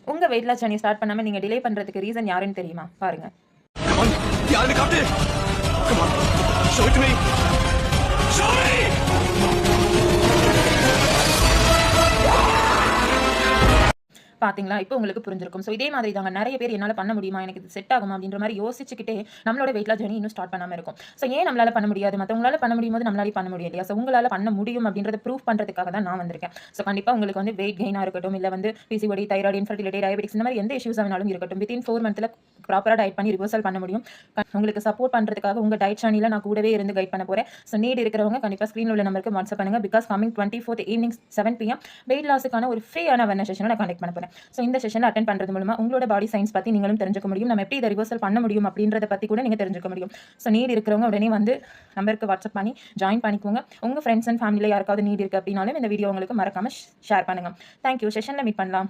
உங்க weight loss journey start பண்ணாம நீங்க டிலே பண்றதுக்கு ரீசன் யாருன்னு தெரியுமா? பாருங்க. பாத்தீங்களா? இப்போ உங்களுக்கு புரிஞ்சிருக்கும். ஸோ இதே மாதிரி தாங்க நெறைய பேர் என்னால பண்ண முடியுமா? எனக்கு இது செட் ஆகுமா? அப்படின்ற மாரி யோசிச்சுக்கிட்டே நம்மளோட வெயிட் லாஸ் ஜர்னி இன்னும் ஸ்டார்ட் பண்ணாம இருக்கும். ஸோ ஏன் நம்மளால பண்ண முடியாது? மத்தவங்களால பண்ண முடியும்போது நம்மளாலயும் பண்ண முடியும் இல்லையா? ஸோ உங்களால பண்ண முடியும் அப்படின்றத ப்ரூவ் பண்றதுக்காக தான் நான் வந்திருக்கேன். ஸோ கண்டிப்பா உங்களுக்கு வந்து வெயிட் கெயினா இருக்கட்டும், இல்ல வந்து பிசிஓடி, தைராய்டு, இன்ஃபெர்டிலிட்டி, டயபெட்டிக்ஸ் இந்த மாரி எந்த இஷ்யூஸ் ஆனாலும் இருக்கட்டும். வித்தின் 4 மந்த்ல ப்ராப்பரா டயட் பண்ணி ரிவர்சல் பண்ண முடியும். உங்களுக்கு சப்போர்ட் பண்றதுக்காக உங்க டயட் ஜர்னில நான் கூடவே இருந்து கைட் பண்ண போறேன். ஸோ நீட் இருக்கிறவங்க கண்டிப்பா ஸ்கிரீன்ல உள்ள நம்பருக்கு வாட்ஸ்அப் பண்ணுங்க. Because coming 24th evening 7 PM weight லாஸ்க்கான ஒரு ஃப்ரீயான அவேர்னஸ் செஷனை நான் கண்டக்ட் பண்ண போறேன். ஸோ இந்த செஷனை அட்டெண்ட் பண்றது மூலமா உங்களோட பாடி சயின்ஸ் பத்தி நீங்களும் தெரிஞ்சுக்க முடியும். நம்ம எப்படி இதை ரிவர்சல் பண்ண முடியும் அப்படின்றத பத்தி கூட நீங்க தெரிஞ்சுக்க முடியும். ஸோ நீட் இருக்கிறவங்க உடனே வந்து நம்பருக்கு வாட்ஸ்அப் பண்ணி ஜாயின் பண்ணிக்கோங்க. உங்க ஃப்ரெண்ட்ஸ் அண்ட் ஃபேமிலியில் யாருக்காவது நீட் இருக்கு அப்படின்னாலும் இந்த வீடியோ உங்களுக்கு மறக்காம ஷேர் பண்ணுங்க. தேங்க்யூ. செஷன்ல மீட் பண்ணலாம்.